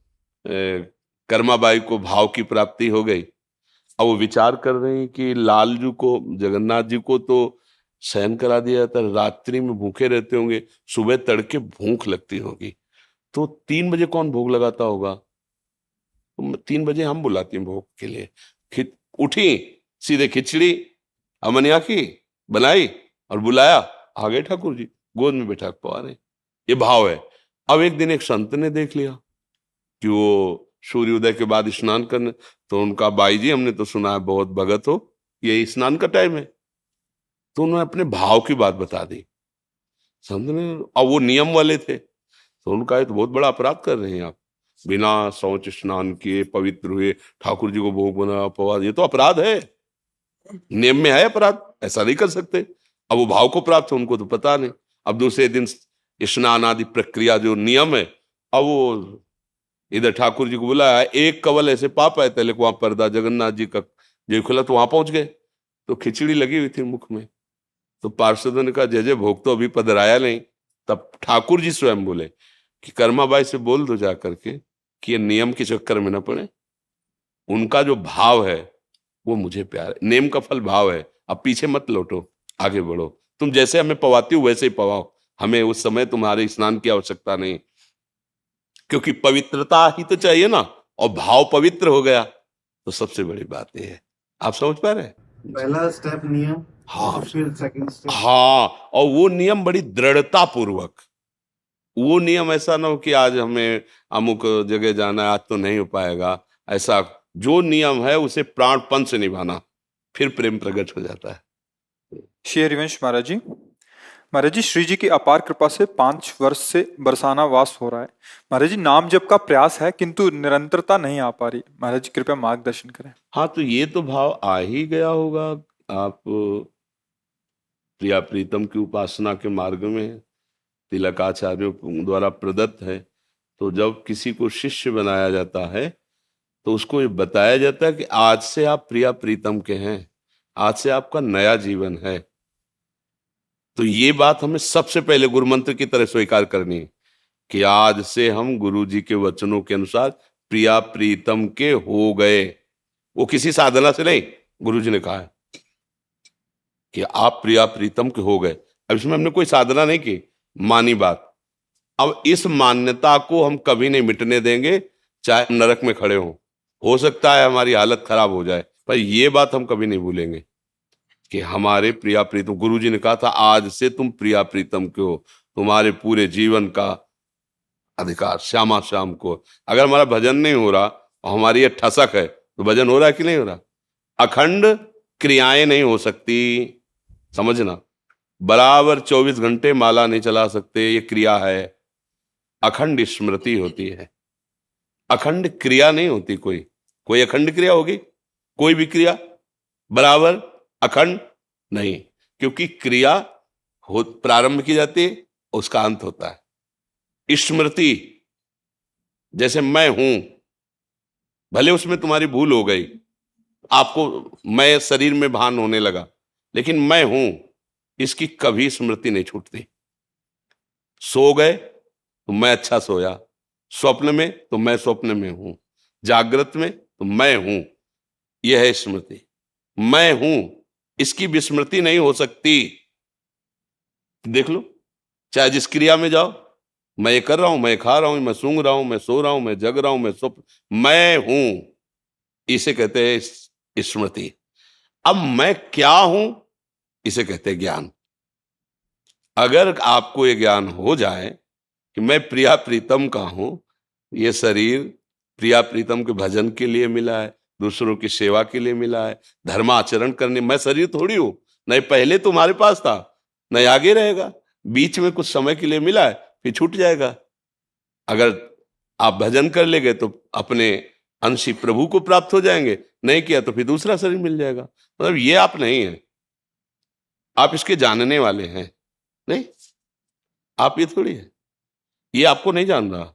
कर्माबाई को भाव की प्राप्ति हो गई, अब वो विचार कर रहे हैं कि लालजू को, जगन्नाथ जी को तो शयन करा दिया जाता, रात्रि में भूखे रहते होंगे, सुबह तड़के भूख लगती होगी, तो 3 बजे कौन भोग लगाता होगा? तो 3 बजे हम बुलाते हैं भोग के लिए। उठी, सीधे खिचड़ी अमनिया की बनाई और बुलाया, आ गए ठाकुर जी, गोद में बैठा के पवा रहे। ये भाव है। अब एक दिन एक संत ने देख लिया कि वो सूर्योदय के बाद स्नान करने, तो उनका, बाई जी हमने तो सुना है बहुत भगत हो, ये स्नान का टाइम है। तो उन्होंने अपने भाव की बात बता दी संत ने। अब वो नियम वाले थे, तो उनका, ये तो बहुत बड़ा अपराध कर रहे हैं आप, बिना शौच स्नान किए पवित्र हुए ठाकुर जी को भोग बना पवा, ये तो अपराध है, नियम में है अपराध, ऐसा नहीं कर सकते। अब वो भाव को प्राप्त है, उनको तो पता नहीं। अब दूसरे दिन स्नान आदि प्रक्रिया जो नियम है, अब वो इधर ठाकुर जी को बुलाया, एक कवल ऐसे पाप है तले को, वहां पर्दा जगन्नाथ जी का जो खुला, तो वहां पहुंच गए, तो खिचड़ी लगी हुई थी मुख में। तो पार्षदों ने कहा, जय जय, भोग तो अभी पधराया नहीं। तब ठाकुर जी स्वयं बोले कि कर्माबाई से बोल दो जा करके कि ये नियम के चक्कर में न पड़े, उनका जो भाव है वो मुझे प्यार है, नेम का फल भाव है। अब पीछे मत लौटो, आगे बढ़ो, तुम जैसे हमें पवाती हो वैसे ही पवाओ, हमें उस समय तुम्हारे स्नान की आवश्यकता नहीं, क्योंकि पवित्रता ही तो चाहिए ना, और भाव पवित्र हो गया तो सबसे बड़ी बात यह है। आप समझ पा रहे हैं? पहला स्टेप नियम, हाँ, फिर सेकंड स्टेप। हाँ, और वो नियम बड़ी दृढ़ता पूर्वक, वो नियम ऐसा ना हो कि आज हमें अमुक जगह जाना है, आज तो नहीं हो पाएगा, ऐसा जो नियम है उसे प्राणपण से निभाना, फिर प्रेम प्रकट हो जाता है। श्री हरिवंश महाराज जी, महाराज जी श्री जी की अपार कृपा से 5 वर्ष से बरसाना वास हो रहा है। महाराज जी नाम जप का प्रयास है किंतु निरंतरता नहीं आ पा रही, महाराज जी कृपया मार्गदर्शन करें। हाँ, तो ये तो भाव आ ही गया होगा, आप प्रिया प्रीतम की उपासना के मार्ग में है, तिलकाचार्यों द्वारा प्रदत्त है। तो जब किसी को शिष्य बनाया जाता है तो उसको ये बताया जाता है कि आज से आप प्रिया प्रीतम के हैं, आज से आपका नया जीवन है। तो ये बात हमें सबसे पहले गुरु मंत्र की तरह स्वीकार करनी है कि आज से हम गुरु जी के वचनों के अनुसार प्रिया प्रीतम के हो गए। वो किसी साधना से नहीं, गुरु जी ने कहा है कि आप प्रिया प्रीतम के हो गए। अब इसमें हमने कोई साधना नहीं की, मानी बात। अब इस मान्यता को हम कभी नहीं मिटने देंगे, चाहे नरक में खड़े हों, हो सकता है हमारी हालत खराब हो जाए, पर ये बात हम कभी नहीं भूलेंगे कि हमारे प्रिया प्रीतम, गुरु जी ने कहा था आज से तुम प्रिया प्रीतम के हो, तुम्हारे पूरे जीवन का अधिकार श्यामा श्याम को। अगर हमारा भजन नहीं हो रहा और हमारी ये ठसक है तो भजन हो रहा है कि नहीं हो रहा? अखंड क्रियाएं नहीं हो सकती, समझना, बराबर 24 घंटे माला नहीं चला सकते, ये क्रिया है। अखंड स्मृति होती है, अखंड क्रिया नहीं होती। कोई अखंड क्रिया होगी? कोई भी क्रिया बराबर अखंड नहीं, क्योंकि क्रिया हो प्रारंभ की जाती है, उसका अंत होता है। स्मृति, जैसे मैं हूं, भले उसमें तुम्हारी भूल हो गई, आपको मैं शरीर में भान होने लगा, लेकिन मैं हूं, इसकी कभी स्मृति नहीं छूटती। सो गए तो मैं अच्छा सोया, स्वप्न में तो मैं स्वप्न में हूं, जागृत में तो मैं हूं, यह है स्मृति। मैं हूं, इसकी विस्मृति नहीं हो सकती। देख लो, चाहे जिस क्रिया में जाओ, मैं ये कर रहा हूं, मैं खा रहा हूं, मैं सूंघ रहा हूं, मैं सो रहा हूं, मैं जग रहा हूं, मैं स्वप्न, मैं हूं, इसे कहते हैं स्मृति। अब मैं क्या हूं, इसे कहते हैं ज्ञान। अगर आपको ये ज्ञान हो जाए कि मैं प्रिया प्रीतम का हूं, ये शरीर प्रिया प्रीतम के भजन के लिए मिला है, दूसरों की सेवा के लिए मिला है, धर्माचरण करने, मैं शरीर थोड़ी हूं, नहीं पहले तुम्हारे पास था, नहीं आगे रहेगा, बीच में कुछ समय के लिए मिला है, फिर छूट जाएगा। अगर आप भजन कर लेंगे तो अपने अंशी प्रभु को प्राप्त हो जाएंगे, नहीं किया तो फिर दूसरा शरीर मिल जाएगा। मतलब ये आप नहीं है, आप इसके जानने वाले हैं, नहीं, आप ये थोड़ी है, ये आपको नहीं जान रहा,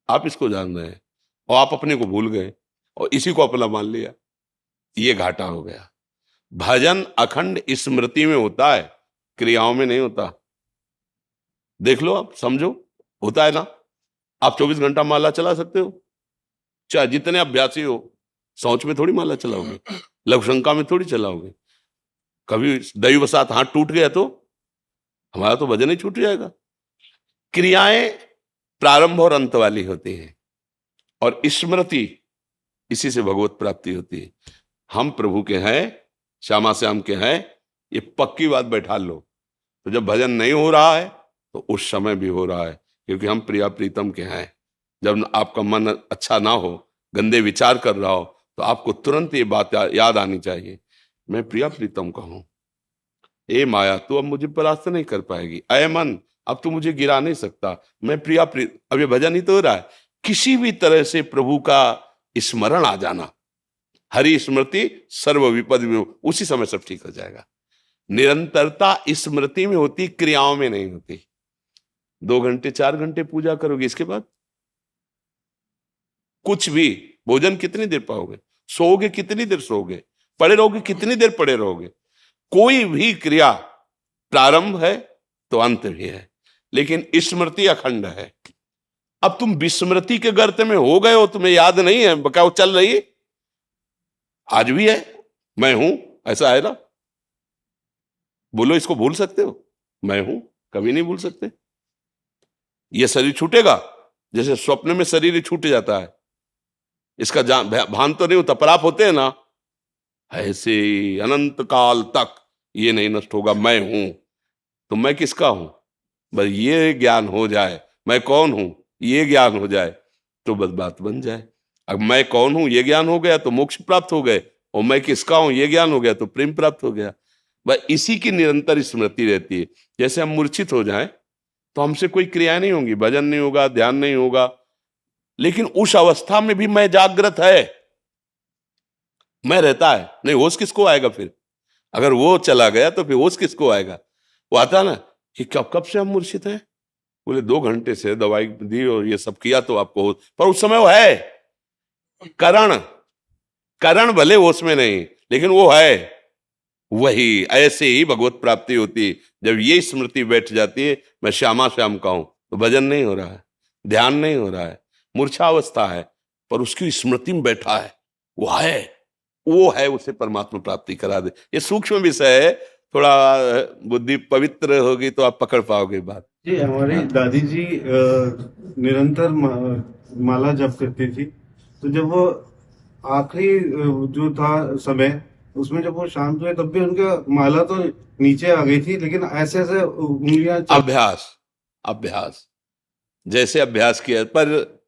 आप इसको जान रहे हैं, और आप अपने को भूल गए और इसी को अपना मान लिया, ये घाटा हो गया। भजन अखंड स्मृति में होता है, क्रियाओं में नहीं होता। देख लो, आप समझो, होता है ना। आप 24 घंटा माला चला सकते हो, चाहे जितने अभ्यासी हो, शौच में थोड़ी माला चलाओगे, लघुशंका में थोड़ी चलाओगे। कभी दैववशात हाथ टूट गया तो हमारा तो भजन ही छूट जाएगा। क्रियाएं प्रारंभ और अंत वाली होती है, और स्मृति, इसी से भगवत प्राप्ति होती है। हम प्रभु के हैं, श्यामा श्याम के हैं, ये पक्की बात बैठा लो। तो जब भजन नहीं हो रहा है तो उस समय भी हो रहा है, क्योंकि हम प्रिया प्रीतम के हैं। जब आपका मन अच्छा ना हो, गंदे विचार कर रहा हो, तो आपको तुरंत ये बात याद आनी चाहिए, मैं प्रिया प्रीतम का हूं। ए माया, तू अब मुझे परास्त नहीं कर पाएगी। अय मन, अब तू मुझे गिरा नहीं सकता। मैं प्रिया प्रीत, अब ये भजन ही तो हो रहा है। किसी भी तरह से प्रभु का स्मरण आ जाना, हरि स्मृति सर्व विपद में, उसी समय सब ठीक हो जाएगा। निरंतरता स्मृति में होती, क्रियाओं में नहीं होती। 2 घंटे 4 घंटे पूजा करोगे, इसके बाद कुछ भी, भोजन कितनी देर पाओगे, सोओगे कितनी देर सोओगे, पड़े रहोगे कितनी देर पड़े रहोगे। कोई भी क्रिया प्रारंभ है तो अंत भी है, लेकिन स्मृति अखंड है। अब तुम विस्मृति के गर्त में हो गए हो, तुम्हें याद नहीं है, बकाओ चल रही है, आज भी है, मैं हूं, ऐसा है ना। बोलो, इसको भूल सकते हो? मैं हूं, कभी नहीं भूल सकते। यह शरीर छूटेगा, जैसे स्वप्न में शरीर छूट जाता है, इसका भान तो नहीं होता, पर आप होते हैं ना, ऐसे अनंत काल तक ये नहीं नष्ट होगा। मैं हूं, तो मैं किसका हूं? बस ये ज्ञान हो जाए, मैं कौन हूं ये ज्ञान हो जाए, तो बस बात बन जाए। अब मैं कौन हूं ये ज्ञान हो गया तो मोक्ष प्राप्त हो गए, और मैं किसका हूं ये ज्ञान हो गया तो प्रेम प्राप्त हो गया। बस इसी की निरंतर स्मृति रहती है। जैसे हम मूर्छित हो जाएं तो हमसे कोई क्रिया नहीं होगी, भजन नहीं होगा, ध्यान नहीं होगा, लेकिन उस अवस्था में भी मैं जागृत है, मैं रहता है। नहीं, होश किसको आएगा फिर? अगर वो चला गया तो फिर होश किसको आएगा? वो आता ना कि कब से हम मूर्छित हैं, बोले 2 घंटे से दवाई दी और ये सब किया तो आपको होश, पर उस समय वो है। करण भले होश में नहीं, लेकिन वो है। वही ऐसे ही भगवत प्राप्ति होती है। जब ये स्मृति बैठ जाती है, मैं श्यामा श्याम का हूं, तो भजन नहीं हो रहा है, ध्यान नहीं हो रहा है, मूर्छावस्था है, पर उसकी स्मृति में बैठा है, वो है, उसे परमात्मा प्राप्ति करा दे। ये सूक्ष्म विषय है, थोड़ा बुद्धि पवित्र होगी तो आप पकड़ पाओगे बात। जी, हमारी दादी जी निरंतर माला जप करती थी। तो जब वो आखिरी जो था समय, उसमें जब वो शांत हुए, तब भी उनका माला तो नीचे आ गई थी, लेकिन ऐसे ऐसे उंगलियां अभ्यास जैसे अभ्यास किया, पर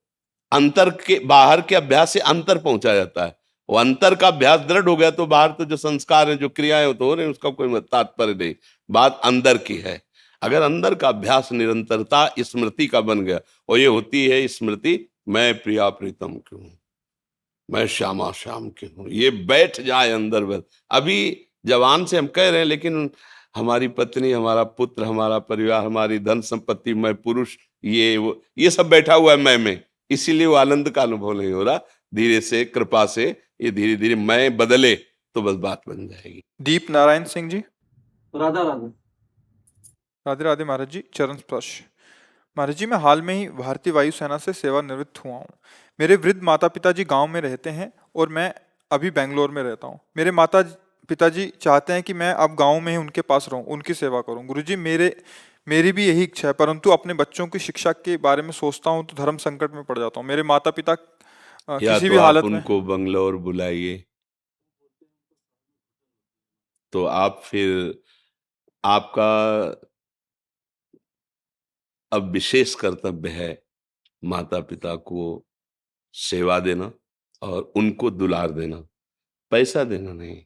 अंतर के बाहर के अभ्यास से अंतर पहुंचा जाता है। वो अंतर का अभ्यास दृढ़ हो गया तो बाहर तो जो संस्कार है, जो क्रियाएं तो हो रही हैं, उसका कोई तात्पर्य नहीं, बात अंदर की है। अगर अंदर का अभ्यास निरंतरता स्मृति का बन गया, और ये होती है स्मृति, मैं प्रिया प्रीतम की हूं, मैं श्यामा श्याम की हूं, ये बैठ जाए अंदर। बस अभी जवान से हम कह रहे हैं, लेकिन हमारी पत्नी, हमारा पुत्र, हमारा परिवार, हमारी धन संपत्ति, मैं पुरुष, ये सब बैठा हुआ है मैं में, इसीलिए वो आनंद का अनुभव नहीं हो रहा। धीरे से, कृपा से ये धीरे धीरे मैं बदले तो बस बात बन जाएगी। दीप नारायण सिंह जी। राधा राधा। राधे राधे महाराज जी, चरण स्पर्श। महाराज जी, मैं हाल में ही भारतीय वायुसेना से सेवानिवृत्त हुआ हूँ। मेरे वृद्ध माता पिताजी गांव में रहते हैं और मैं अभी बेंगलोर में रहता हूँ। मेरे माता पिताजी चाहते हैं कि मैं अब गांव में ही उनके पास रहूं, उनकी सेवा करूं। गुरुजी, मेरी भी यही इच्छा है, परंतु अपने बच्चों की शिक्षा के बारे में सोचता हूं तो धर्म संकट में पड़ जाता हूं। मेरे माता पिता किसी भी हालत में, उनको बंगलोर बुलाइए, तो आप फिर, आपका अब विशेष कर्तव्य है माता पिता को सेवा देना और उनको दुलार देना, पैसा देना नहीं।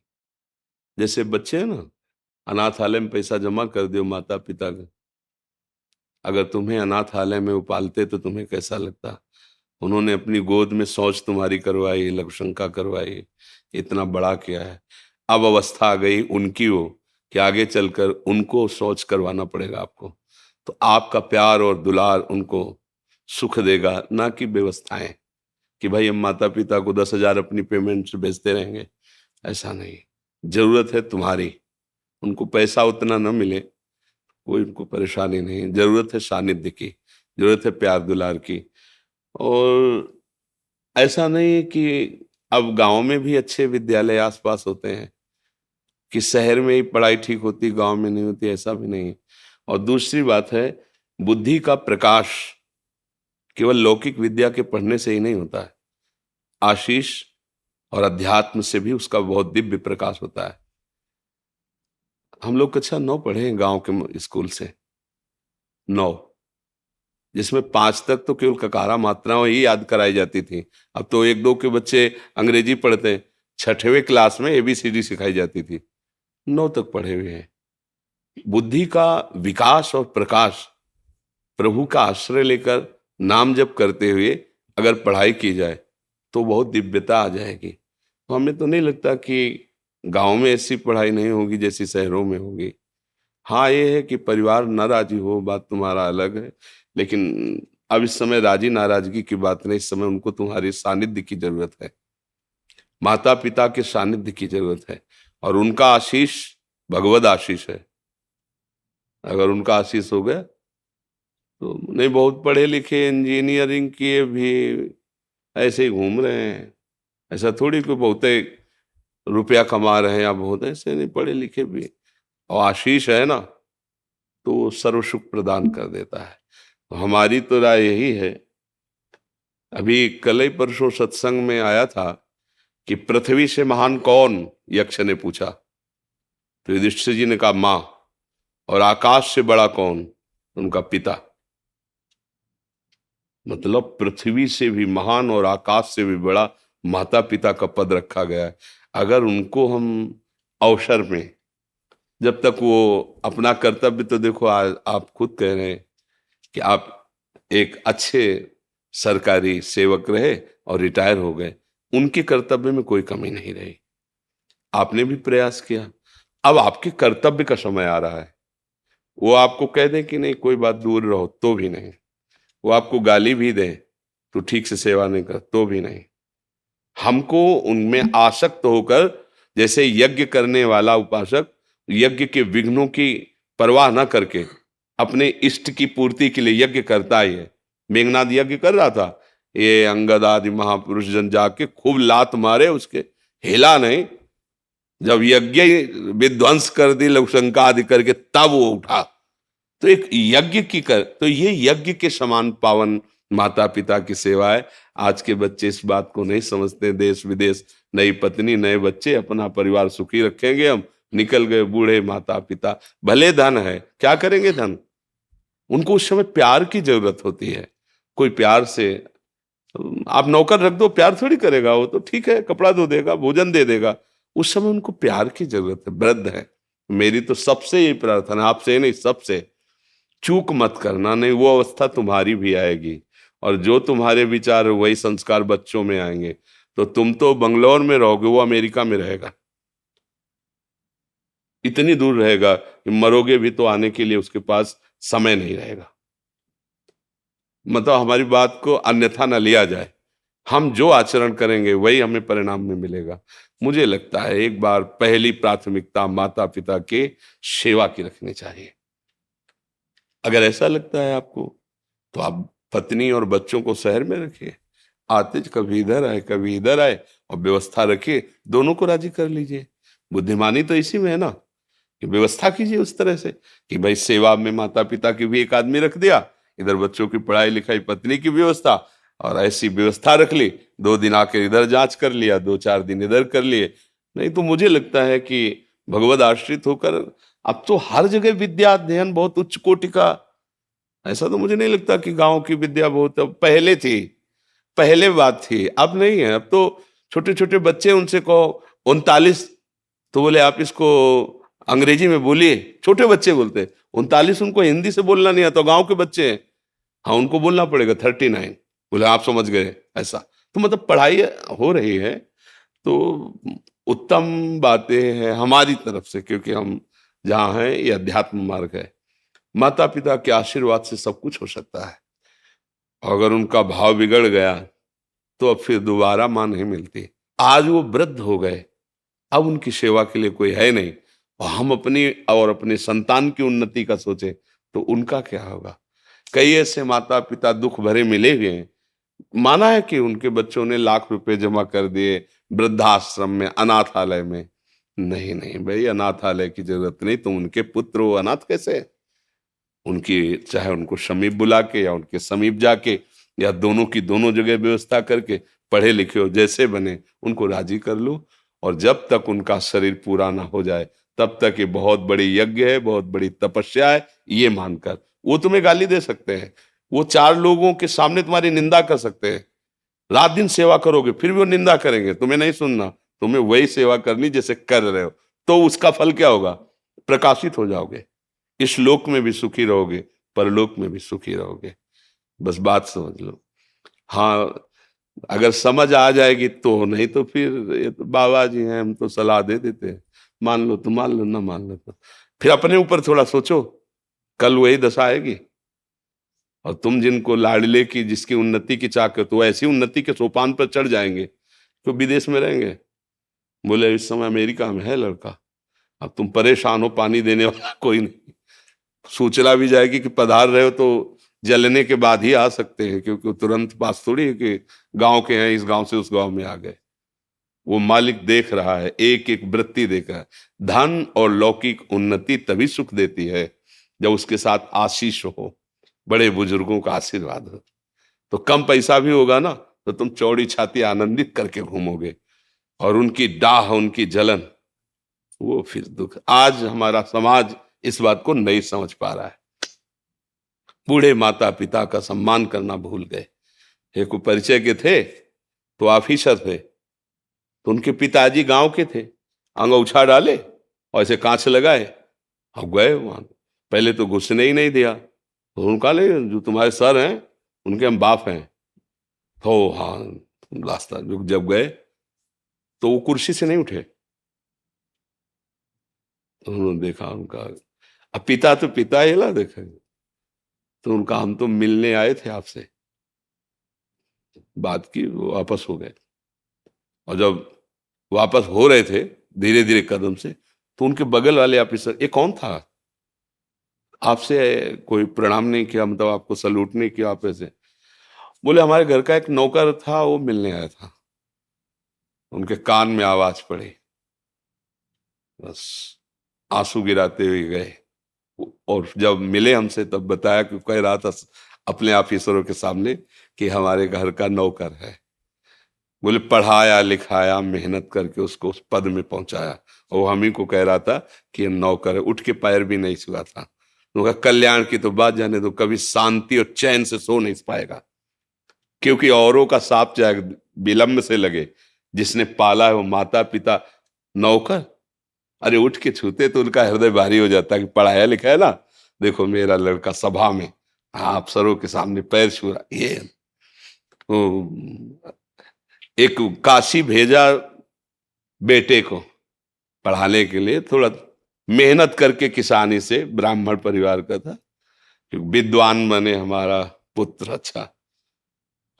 जैसे बच्चे हैं ना, अनाथालय में पैसा जमा कर दो माता पिता का, अगर तुम्हें अनाथालय में वो पालते तो तुम्हें कैसा लगता? उन्होंने अपनी गोद में शौच तुम्हारी करवाई, लघुशंका करवाई, इतना बड़ा किया है। अब अवस्था आ गई उनकी हो कि आगे चलकर उनको शौच करवाना पड़ेगा आपको, तो आपका प्यार और दुलार उनको सुख देगा, ना कि व्यवस्थाएं कि भाई हम माता पिता को 10,000 अपनी पेमेंट से भेजते रहेंगे। ऐसा नहीं, जरूरत है तुम्हारी, उनको पैसा उतना न मिले, कोई उनको परेशानी नहीं, जरूरत है सानिध्य की, जरूरत है प्यार दुलार की। और ऐसा नहीं कि अब गांव में भी अच्छे विद्यालय आसपास होते हैं, कि शहर में ही पढ़ाई ठीक होती, गांव में नहीं होती, ऐसा भी नहीं। और दूसरी बात है, बुद्धि का प्रकाश केवल लौकिक विद्या के पढ़ने से ही नहीं होता है, आशीष और अध्यात्म से भी उसका बहुत दिव्य प्रकाश होता है। हम लोग कक्षा 9 पढ़े हैं गांव के स्कूल से, 9, जिसमें 5 तक तो केवल ककारा मात्राएं ही याद कराई जाती थी। अब तो 1-2 के बच्चे अंग्रेजी पढ़ते हैं, 6वीं क्लास में ABCD सिखाई जाती थी। 9 तक पढ़े हुए हैं। बुद्धि का विकास और प्रकाश प्रभु का आश्रय लेकर नाम जप करते हुए अगर पढ़ाई की जाए तो बहुत दिव्यता आ जाएगी। तो हमें तो नहीं लगता कि गांव में ऐसी पढ़ाई नहीं होगी जैसी शहरों में होगी। हाँ, ये है कि परिवार न राजी हो, बात तुम्हारा अलग है, लेकिन अब इस समय राजी नाराजगी की बात नहीं, इस समय उनको तुम्हारी सानिध्य की जरूरत है, माता पिता के सानिध्य की जरूरत है, और उनका आशीष भगवद आशीष है। अगर उनका आशीष हो गया तो नहीं, बहुत पढ़े लिखे इंजीनियरिंग किए भी ऐसे ही घूम रहे हैं। ऐसा थोड़ी कोई बहुत रुपया कमा रहे हैं या बहुत ऐसे नहीं, पढ़े लिखे भी, और आशीष है ना तो सर्व सुख प्रदान कर देता है। तो हमारी तो राय यही है। अभी कल ही परसों सत्संग में आया था कि पृथ्वी से महान कौन, यक्ष ने पूछा, तो युधिष्ठिर जी ने कहा माँ, और आकाश से बड़ा कौन, उनका पिता। मतलब पृथ्वी से भी महान और आकाश से भी बड़ा माता पिता का पद रखा गया है। अगर उनको हम अवसर में, जब तक वो अपना कर्तव्य, तो देखो आज आप खुद कह रहे हैं कि आप एक अच्छे सरकारी सेवक रहे और रिटायर हो गए, उनके कर्तव्य में कोई कमी नहीं रही, आपने भी प्रयास किया। अब आपके कर्तव्य का समय आ रहा है। वो आपको कह दें कि नहीं कोई बात, दूर रहो, तो भी नहीं। वो आपको गाली भी दें तो ठीक से सेवा नहीं कर, तो भी नहीं। हमको उनमें आसक्त होकर, जैसे यज्ञ करने वाला उपासक यज्ञ के विघ्नों की परवाह न करके अपने इष्ट की पूर्ति के लिए यज्ञ करता ही है। मेघनाद यज्ञ कर रहा था, ये अंगद आदि महापुरुष जन जाके खूब लात मारे, उसके हिला नहीं। जब यज्ञ विध्वंस कर दी लघुशंका आदि करके, तब वो उठा। तो एक यज्ञ की तो ये यज्ञ के समान पावन माता पिता की सेवा है। आज के बच्चे इस बात को नहीं समझते। देश विदेश, नई पत्नी, नए बच्चे, अपना परिवार सुखी रखेंगे हम, निकल गए बूढ़े माता पिता। भले धन है, क्या करेंगे धन? उनको उस समय प्यार की जरूरत होती है। कोई प्यार से, आप नौकर रख दो, प्यार थोड़ी करेगा वो, तो ठीक है कपड़ा धो देगा, भोजन दे देगा। उस समय उनको प्यार की जरूरत है। वृद्ध है, मेरी तो सबसे ये प्रार्थना, आपसे नहीं सबसे, चूक मत करना, नहीं वो अवस्था तुम्हारी भी आएगी, और जो तुम्हारे विचार वही संस्कार बच्चों में आएंगे। तो तुम तो बंगलौर में रहोगे, वो अमेरिका में रहेगा, इतनी दूर रहेगा कि मरोगे भी तो आने के लिए उसके पास समय नहीं रहेगा। मतलब हमारी बात को अन्यथा न लिया जाए, हम जो आचरण करेंगे वही हमें परिणाम में मिलेगा। मुझे लगता है एक बार पहली प्राथमिकता माता पिता के सेवा की रखनी चाहिए। अगर ऐसा लगता है आपको तो आप पत्नी और बच्चों को शहर में रखिए, आते कभी इधर आए कभी इधर आए, और व्यवस्था रखिए, दोनों को राजी कर लीजिए। बुद्धिमानी तो इसी में है ना, कि व्यवस्था कीजिए उस तरह से कि भाई सेवा में माता पिता की भी एक आदमी रख दिया, इधर बच्चों की पढ़ाई लिखाई, पत्नी की व्यवस्था, और ऐसी व्यवस्था रख ली। 2 दिन आकर इधर जांच कर लिया, 2-4 दिन इधर कर लिए। नहीं तो मुझे लगता है कि भगवद आश्रित होकर अब तो हर जगह विद्या अध्ययन बहुत उच्च कोटि का। ऐसा तो मुझे नहीं लगता कि गांव की विद्या बहुत, पहले थी, पहले बात थी, अब नहीं है। अब तो छोटे छोटे बच्चे, उनसे कहो 39, तो बोले आप इसको अंग्रेजी में बोलिए। छोटे बच्चे बोलते 39, उनको हिंदी से बोलना नहीं आता, गांव के बच्चे हैं। हाँ, उनको बोलना पड़ेगा 39, बोले आप समझ गए। ऐसा तो मतलब पढ़ाई हो रही है, तो उत्तम बातें हैं हमारी तरफ से, क्योंकि हम जहाँ हैं ये अध्यात्म मार्ग है। माता पिता के आशीर्वाद से सब कुछ हो सकता है। अगर उनका भाव बिगड़ गया तो अब फिर दोबारा मां नहीं मिलती। आज वो वृद्ध हो गए, अब उनकी सेवा के लिए कोई है नहीं, और हम अपनी और अपने संतान की उन्नति का सोचे तो उनका क्या होगा। कई ऐसे माता पिता दुख भरे मिले हुए हैं, माना है कि उनके बच्चों ने लाख रुपए जमा कर दिए वृद्धाश्रम में, अनाथालय में। नहीं नहीं भाई, अनाथालय की जरूरत नहीं। तुम उनके पुत्र हो, अनाथ कैसे? उनकी, चाहे उनको समीप बुला के या उनके समीप जाके या दोनों की दोनों जगह व्यवस्था करके पढ़े लिखे हो जैसे बने उनको राजी कर लो, और जब तक उनका शरीर पूरा ना हो जाए तब तक ये बहुत बड़ी यज्ञ है, बहुत बड़ी तपस्या है, ये मानकर। वो तुम्हें गाली दे सकते हैं, वो 4 लोगों के सामने तुम्हारी निंदा कर सकते हैं, रात दिन सेवा करोगे फिर भी वो निंदा करेंगे, तुम्हें नहीं सुनना, तुम्हें वही सेवा करनी जैसे कर रहे हो, तो उसका फल क्या होगा? प्रकाशित हो जाओगे, इस लोक में भी सुखी रहोगे, परलोक में भी सुखी रहोगे। बस बात समझ लो। हाँ, अगर समझ आ जाएगी तो, नहीं तो फिर ये तो बाबा जी हैं, हम तो सलाह दे देते हैं, मान लो तो मान लो, ना मान लो तो फिर अपने ऊपर थोड़ा सोचो, कल वही दशा आएगी। और तुम जिनको लाडले की, जिसकी उन्नति की चाह करते हो, ऐसी उन्नति के सोपान पर चढ़ जाएंगे तो विदेश में रहेंगे। बोले इस समय अमेरिका में है लड़का, अब तुम परेशान हो, पानी देने वाला कोई नहीं, सूचना भी जाएगी कि पधार रहे हो तो जलने के बाद ही आ सकते हैं, क्योंकि तुरंत पास थोड़ी है कि गांव के हैं, इस गांव से उस गांव में आ गए। वो मालिक देख रहा है, एक एक वृत्ति देख रहा है। धन और लौकिक उन्नति तभी सुख देती है जब उसके साथ आशीष हो, बड़े बुजुर्गों का आशीर्वाद हो। तो कम पैसा भी होगा ना तो तुम चौड़ी छाती आनंदित करके घूमोगे, और उनकी डाह, उनकी जलन, वो फिर दुख। आज हमारा समाज इस बात को नहीं समझ पा रहा है। बूढ़े माता पिता का सम्मान करना भूल गए। एक परिचय के थे तो ऑफिसर थे, तो उनके पिताजी गांव के थे, अंगूछा डाले और ऐसे कांच लगाए और गए वहां। पहले तो घुसने ही नहीं दिया, तो उनका ले जो तुम्हारे सर हैं उनके हम बाप हैं, तो हाँ रास्ता जब गए तो वो कुर्सी से नहीं उठे। तो उन्होंने देखा उनका, अब पिता तो पिता ही ला देखा, तो उनका हम तो मिलने आए थे आपसे, बात की, वो वापस हो गए। और जब वापस हो रहे थे धीरे धीरे कदम से, तो उनके बगल वाले ऑफिसर, ये कौन था, आपसे कोई प्रणाम नहीं किया, मतलब आपको सल्यूट नहीं किया आप ऐसे? बोले हमारे घर का एक नौकर था, वो मिलने आया था। उनके कान में आवाज पड़ी, बस आंसू गिराते हुए गए। और जब मिले हमसे तब बताया कि कह रहा था अपने ऑफिसरों के सामने कि हमारे घर का नौकर है। बोले पढ़ाया लिखाया, मेहनत करके उसको उस पद में पहुंचाया, और वो हम ही को कह रहा था कि नौकर है, उठ के पैर भी नहीं छुआ था। उनका कल्याण की तो बात जाने दो, कभी शांति और चैन से सो नहीं पाएगा, क्योंकि औरों का साथ चाहे विलंब से लगे, जिसने पाला है वो माता पिता, नौकर अरे उठ के छूते तो उनका हृदय भारी हो जाता है कि पढ़ाया लिखा है ना, देखो मेरा लड़का सभा में अफसरों के सामने पैर छू रहा। ये तो एक काशी भेजा बेटे को पढ़ाने के लिए, थोड़ा मेहनत करके, किसानी से, ब्राह्मण परिवार का था, विद्वान बने हमारा पुत्र, अच्छा।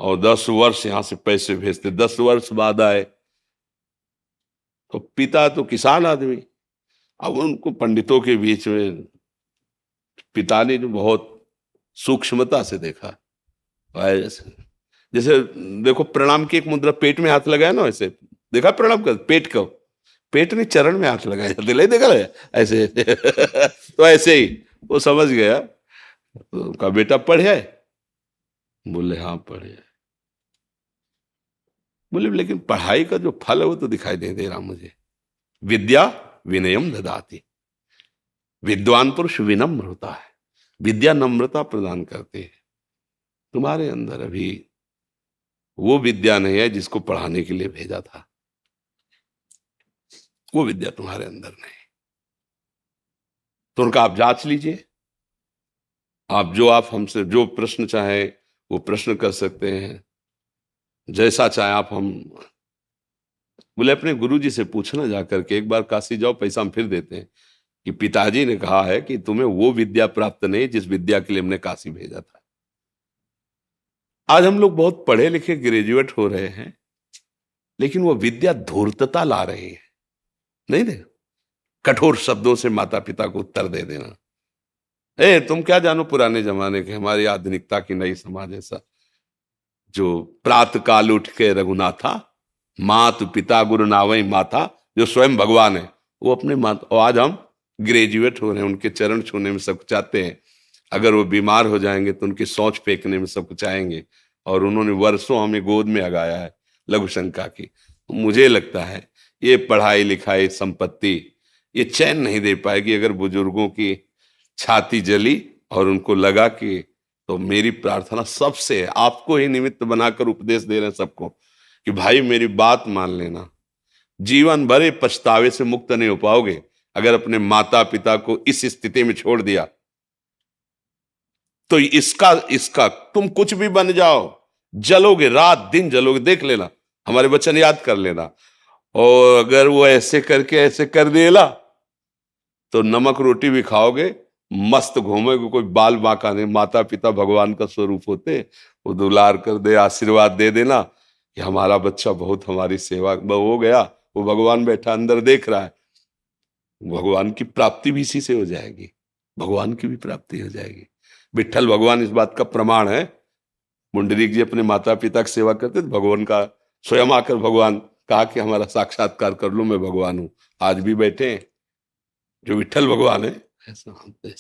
और 10 वर्ष यहां से पैसे भेजते, 10 वर्ष बाद आए तो पिता तो किसान आदमी, अब उनको पंडितों के बीच में पिता ने बहुत सूक्ष्मता से देखा, जैसे देखो प्रणाम की एक मुद्रा, पेट में हाथ लगाया ना, वैसे देखा प्रणाम कर, पेट को, पेट ने चरण में हाथ लगाया जाते, नहीं देखा ऐसे तो ऐसे ही वो समझ गया। तो उनका बेटा पढ़े? बोले हाँ पढ़े। बोले लेकिन पढ़ाई का जो फल है वो तो दिखाई नहीं दे रहा मुझे। विद्या विनयम ददाति, विद्वान पुरुष विनम्र होता है, विद्या नम्रता प्रदान करती है। तुम्हारे अंदर अभी वो विद्या नहीं है जिसको पढ़ाने के लिए भेजा था, वो विद्या तुम्हारे अंदर नहीं। तो उनका आप जांच लीजिए, आप हमसे जो प्रश्न चाहे वो प्रश्न कर सकते हैं, जैसा चाहे आप। हम बोले अपने गुरुजी से पूछना जाकर के, एक बार काशी जाओ, पैसा हम फिर देते हैं, कि पिताजी ने कहा है कि तुम्हें वो विद्या प्राप्त नहीं जिस विद्या के लिए हमने काशी भेजा था। आज हम लोग बहुत पढ़े लिखे ग्रेजुएट हो रहे हैं, लेकिन वो विद्या धूर्तता ला रही है। नहीं दे, कठोर शब्दों से माता पिता को उत्तर दे देना, तुम क्या जानो पुराने जमाने के, हमारी आधुनिकता की नई समाज ऐसा, जो प्रातः काल उठ के रघुनाथा, मात पिता गुरु नावई माथा, जो स्वयं भगवान है वो अपने माता। और आज हम ग्रेजुएट हो रहे हैं, उनके चरण छूने में सब चाहते हैं, अगर वो बीमार हो जाएंगे तो उनकी सोच फेंकने में सब चाहेंगे, और उन्होंने वर्षों हमें गोद में लगाया है लघु शंका की। मुझे लगता है ये पढ़ाई लिखाई संपत्ति ये चैन नहीं दे पाएगी अगर बुजुर्गों की छाती जली और उनको लगा कि, तो मेरी प्रार्थना सबसे है, आपको ही निमित्त बनाकर उपदेश दे रहे हैं सबको कि भाई मेरी बात मान लेना, जीवन भर पछतावे से मुक्त नहीं हो पाओगे अगर अपने माता पिता को इस स्थिति में छोड़ दिया। तो इसका इसका तुम कुछ भी बन जाओ, जलोगे, रात दिन जलोगे। देख लेना, हमारे वचन याद कर लेना। और अगर वो ऐसे करके ऐसे कर देला तो नमक रोटी भी खाओगे, मस्त घूमोगे, कोई बाल बांका नहीं। माता पिता भगवान का स्वरूप होते, वो दुलार कर दे, आशीर्वाद दे देना कि हमारा बच्चा बहुत हमारी सेवा हो गया, वो भगवान बैठा अंदर देख रहा है। भगवान की प्राप्ति भी इसी से हो जाएगी, भगवान की भी प्राप्ति हो जाएगी। विठ्ठल भगवान इस बात का प्रमाण है। मुंडरीक जी अपने माता पिता की सेवा करते थे, भगवान का स्वयं आकर भगवान कहा कि हमारा साक्षात्कार कर लो, मैं भगवान हूं। आज भी बैठे हैं, जो विठ्ठल भगवान है ऐसा होता है।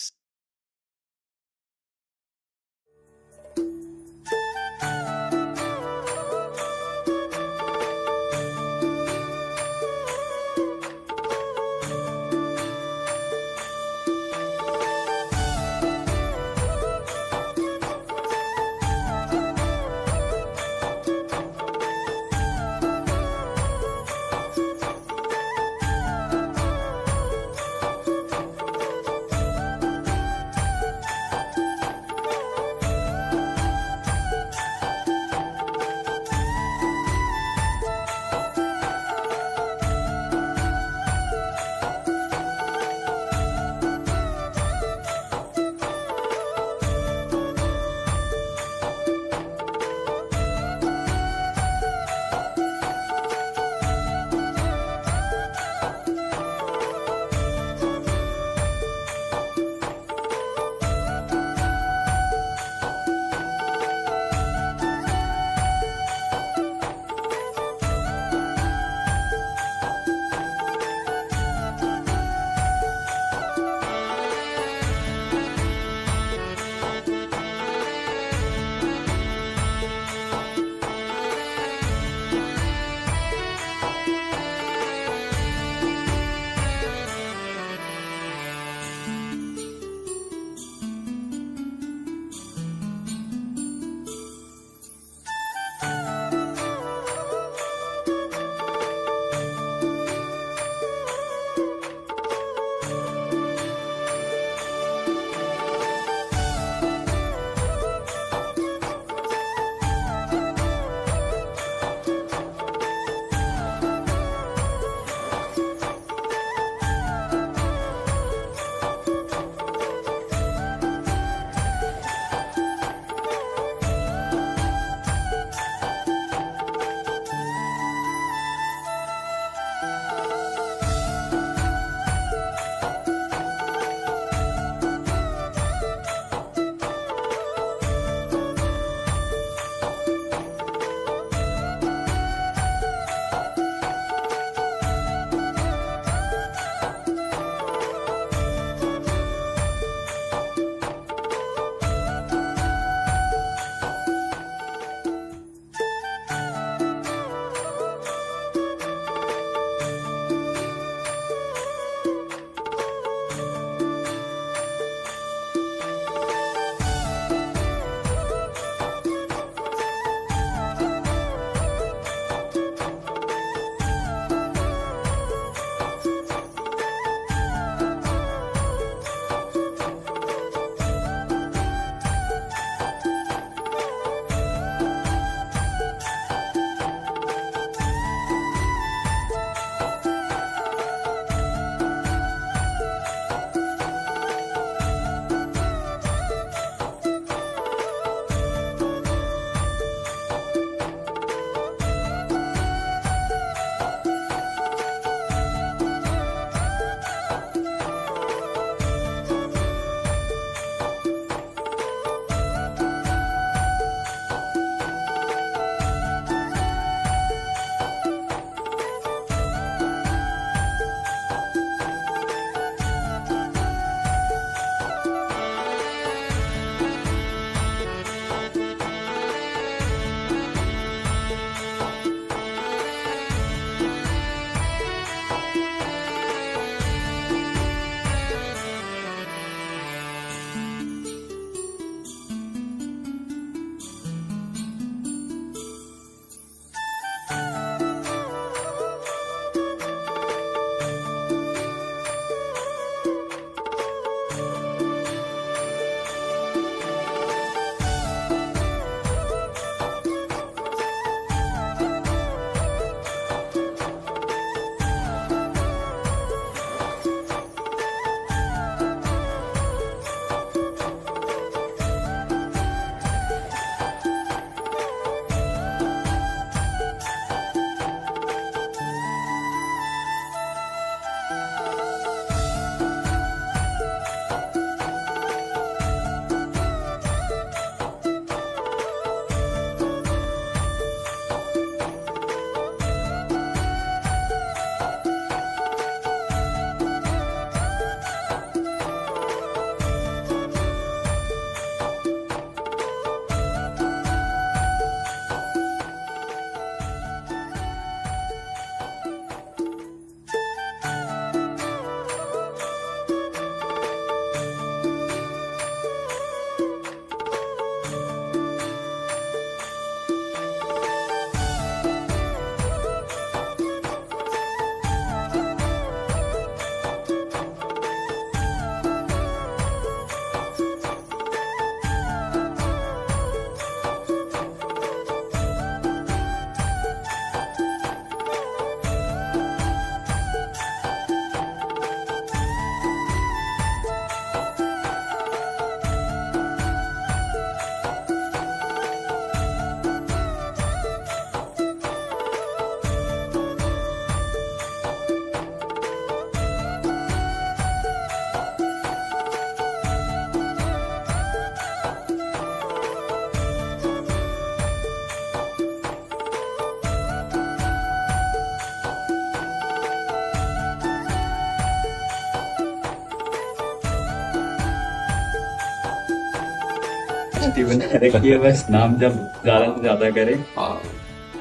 जीवन रखिए, बस नाम जब ज्यादा से ज्यादा करें। हाँ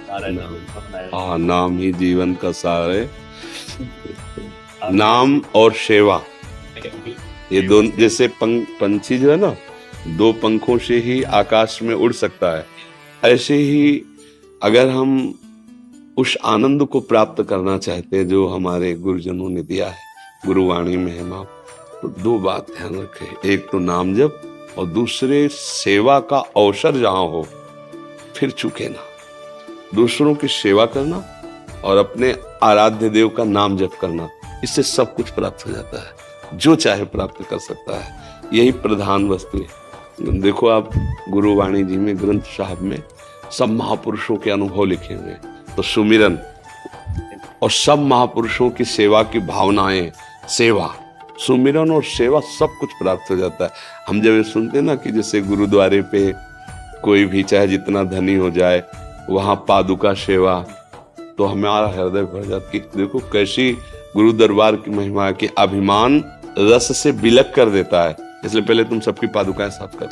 सारा नाम अपना हाँ, नाम ही जीवन का सार है। नाम और सेवा, ये दोनों, जैसे पंछी जो है ना, दो पंखों से ही आकाश में उड़ सकता है, ऐसे ही अगर हम उस आनंद को प्राप्त करना चाहते हैं जो हमारे गुरुजनों ने दिया है, गुरुवाणी में है माँ, तो दो बात ध्यान रखें, एक तो नाम जप और दूसरे सेवा का अवसर जहां हो फिर चूके ना। दूसरों की सेवा करना और अपने आराध्य देव का नाम जप करना, इससे सब कुछ प्राप्त हो जाता है, जो चाहे प्राप्त कर सकता है। यही प्रधान वस्तु है। देखो आप गुरुवाणी जी में, ग्रंथ साहब में सब महापुरुषों के अनुभव लिखे हुए हैं, तो सुमिरन और सब महापुरुषों की सेवा की भावनाएं, सेवा, सुमिरन और सेवा, सब कुछ प्राप्त हो जाता है। हम जब ये सुनते हैं ना कि जैसे गुरुद्वारे पे कोई भी चाहे जितना धनी हो जाए, वहां पादुका सेवा, तो हमारा हृदय भर जाता कि देखो कैसी गुरु दरबार की महिमा की अभिमान रस से बिलक कर देता है। इसलिए पहले तुम सबकी पादुकाएं साफ कर,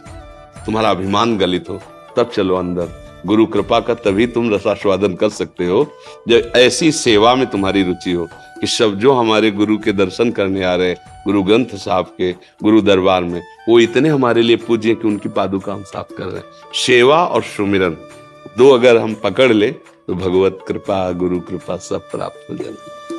तुम्हारा अभिमान गलित हो, तब चलो अंदर। गुरु कृपा का तभी तुम रसास्वादन कर सकते हो जब ऐसी सेवा में तुम्हारी रुचि हो कि सब जो हमारे गुरु के दर्शन करने आ रहे, गुरु ग्रंथ साहब के गुरु दरबार में, वो इतने हमारे लिए पूज्य कि उनकी पादुका हम साफ कर रहे हैं। सेवा और सुमिरन दो अगर हम पकड़ ले तो भगवत कृपा, गुरु कृपा सब प्राप्त हो जाती है।